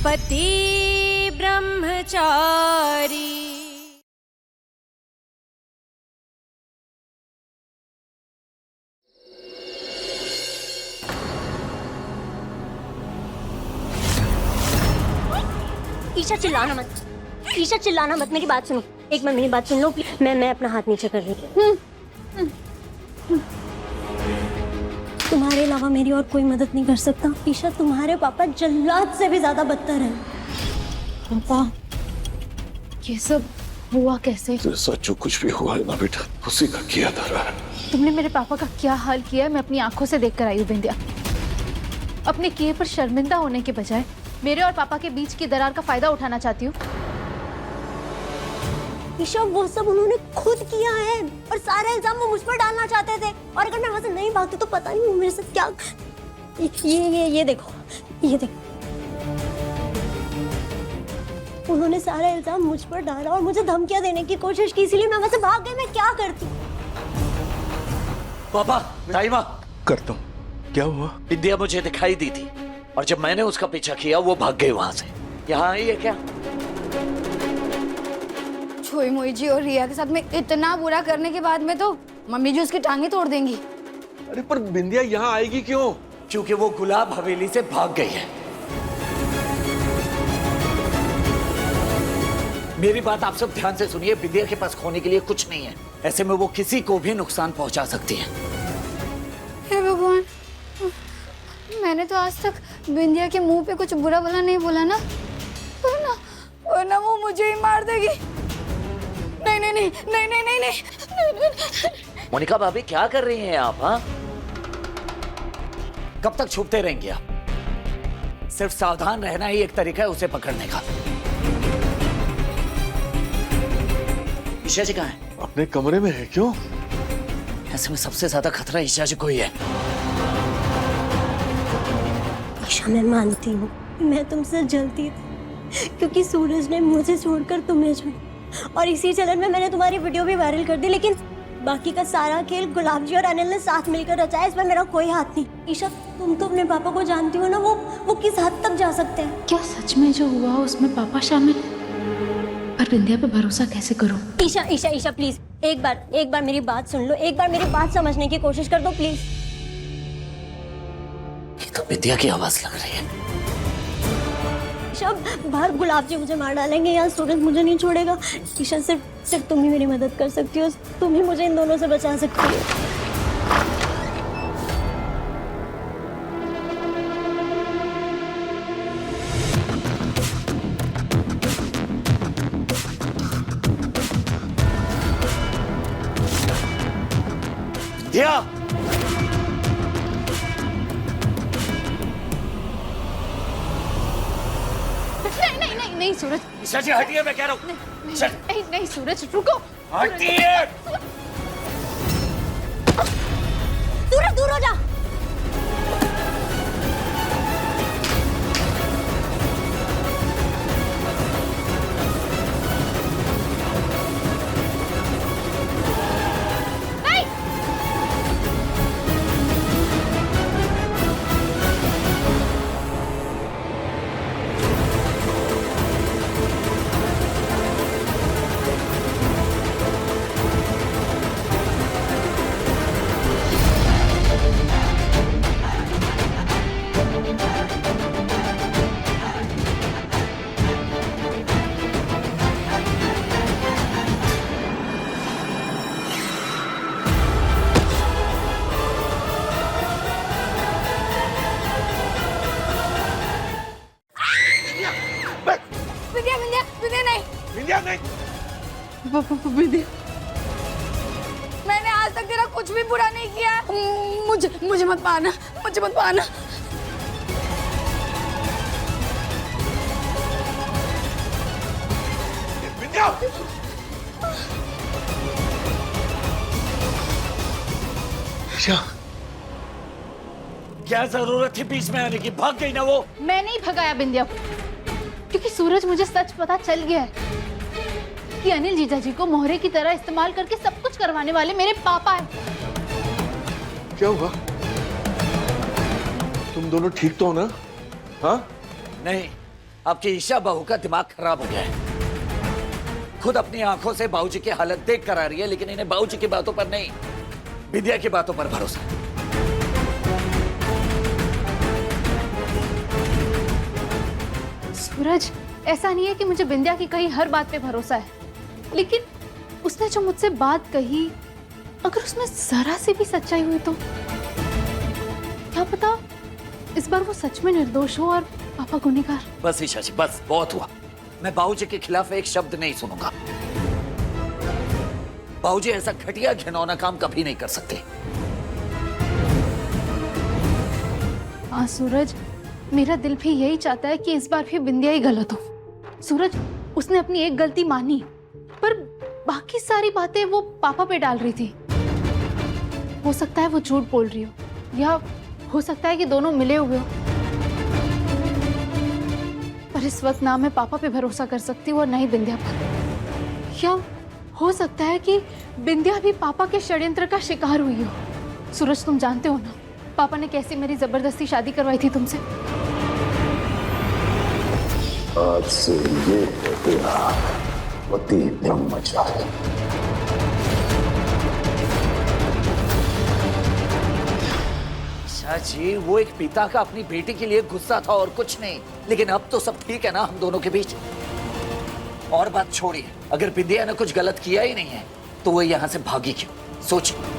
पति ब्रह्मचारी। ईशा चिल्लाना मत, ईशा चिल्लाना मत, मेरी बात सुनो, एक मिनट मेरी बात सुन लो प्लीज। मैं अपना हाथ नीचे कर रही हूँ। तुम्हारे अलावा मेरी और कोई मदद नहीं कर सकता। ईशा, तुम्हारे पापा जल्लाद से भी ज्यादा बदतर हैं। पापा, ये सब हुआ कैसे? जैसा जो कुछ भी हुआ है ना बेटा, उसी का किया धरा है। तुमने मेरे पापा का क्या हाल किया है मैं अपनी आंखों से देख कर आई हूँ बिंदिया। अपने किए पर शर्मिंदा होने के बजाय मेरे और पापा के बीच की दरार का फायदा उठाना चाहती हूँ। ईशा, वो सब उन्होंने खुद किया है और सारे इल्जाम वो मुझ पर डालना चाहते थे। और अगर मैं वहां से नहीं भागती तो पता नहीं वो मेरे साथ क्या। ये देखो, ये देखो, उन्होंने सारा इल्जाम मुझ पर डाला और मुझे धमकियां देने की कोशिश की, इसलिए मैं वहां से भाग गई। मैं क्या करती? पापा, ताईमा, करता हूँ। क्या हुआ? विद्या मुझे दिखाई दी थी और जब मैंने उसका पीछा किया वो भाग गई वहां से। यहाँ आई है क्या? छोई मोई जी और रिया के साथ में इतना बुरा करने के बाद में तो मम्मी जी उसकी टांगे तोड़ देंगी। अरे पर बिंदिया यहाँ आएगी क्यों? क्योंकि वो गुलाब हवेली से भाग गई है। मेरी बात आप सब ध्यान से सुनिए, विद्या के पास खोने के लिए कुछ नहीं है। ऐसे में वो किसी को भी नुकसान पहुंचा सकती है। हे भगवान, मैंने तो आज तक बिंदिया के मुंह पे कुछ बुरा भला नहीं बोला ना, वरना वो मुझे ही मार देगी। नहीं नहीं नहीं नहीं नहीं नहीं नहीं, मोनिका भाभी, क्या कर रही हैं आप? हाँ, कब तक छुपते रहेंगे आप? सिर्फ सावधान रहना ही एक तरीका है उसे पकड़ने का। ईशा जी कहाँ है? अपने कमरे में है। क्यों? ऐसे में सबसे ज्यादा खतरा ईशा जी को ही है। ईशा, मैं मानती हूँ मैं तुमसे जलती थी क्योंकि सूरज ने मुझे छोड़कर तुम्हें चुना और इसी चलन में मैंने तुम्हारी वीडियो भी वायरल कर दी। लेकिन बाकी का सारा खेल गुलाब जी और अनिल ने साथ मिलकर रचा है, इसमें मेरा कोई हाथ नहीं। ईशा, तुम तो अपने पापा को जानती हो ना, वो किस हद तक जा सकते हैं। क्या सच में जो हुआ उसमें पापा शामिल है? पर बिंदिया पे भरोसा कैसे करूं? ईशा ईशा ईशा प्लीज, एक बार मेरी बात सुन लो, एक बार मेरी बात समझने की कोशिश कर दो प्लीज। ये तो विद्या की आवाज लग रही है। ईशा, बाहर गुलाब जी मुझे मार डालेंगे, यहाँ सूरज मुझे नहीं छोड़ेगा। ईशा, सिर्फ तुम ही मेरी मदद कर सकती हो, तुम ही मुझे इन दोनों से बचा सकती हो। विद्या, नहीं सूरज, ईशा जी हटिए, मैं कह रहा हूँ। नहीं सूरज, रुको। हटिए। दूर हो जा। मैंने आज तक तेरा कुछ भी बुरा नहीं किया। मुझे मत मारना, मुझे मत मारना। क्या जरूरत थी बीच में आने की? भाग गई ना वो। मैं नहीं भगाया बिंदिया को, क्योंकि सूरज मुझे सच पता चल गया है कि अनिल जीजा जी को मोहरे की तरह इस्तेमाल करके सब कुछ करवाने वाले मेरे पापा हैं। क्या हुआ? तुम दोनों ठीक तो हो ना? हाँ? नहीं, आपकी ईशा बहू का दिमाग खराब हो गया है। खुद अपनी आंखों से बाबूजी की हालत देख कर आ रही है, लेकिन इन्हें बाबूजी की बातों पर नहीं, विद्या की बातों पर भरोसा है। सूरज, ऐसा नहीं है कि मुझे बिंदिया की कही हर बात पे भरोसा है, लेकिन उसने जो मुझसे बात कही, अगर उसमें जरा सी भी सच्चाई हुई तो क्या पता इस बार वो सच में निर्दोष हो और पापा गुनहगार। बस ईशा जी, बस बहुत हुआ। मैं बाबूजी के खिलाफ एक शब्द नहीं सुनूंगा। बाबूजी ऐसा घटिया घिनौना काम कभी नहीं कर सकते। हाँ सूरज, मेरा दिल भी यही चाहता है कि इस बार भी बिंदिया ही गलत हो। सूरज, उसने अपनी एक गलती मानी, पर बाकी सारी बातें वो पापा पे डाल रही थी। हो सकता है वो झूठ बोल रही हो, या हो सकता है कि दोनों मिले हुए हो, पर इस वक्त ना मैं पापा पे भरोसा कर सकती हूँ और ना ही बिंदिया पर। या हो सकता है कि बिंदिया भी पापा के षड्यंत्र का शिकार हुई हो। सूरज, तुम जानते हो ना पापा ने कैसी मेरी जबरदस्ती शादी करवाई थी तुमसे। आज से ये है तेरा पति ब्रह्मचारी। ईशा जी, वो एक पिता का अपनी बेटी के लिए गुस्सा था और कुछ नहीं। लेकिन अब तो सब ठीक है ना हम दोनों के बीच। और बात छोड़िए, अगर बिंदिया ने कुछ गलत किया ही नहीं है तो वो यहाँ से भागी क्यों, सोचिए।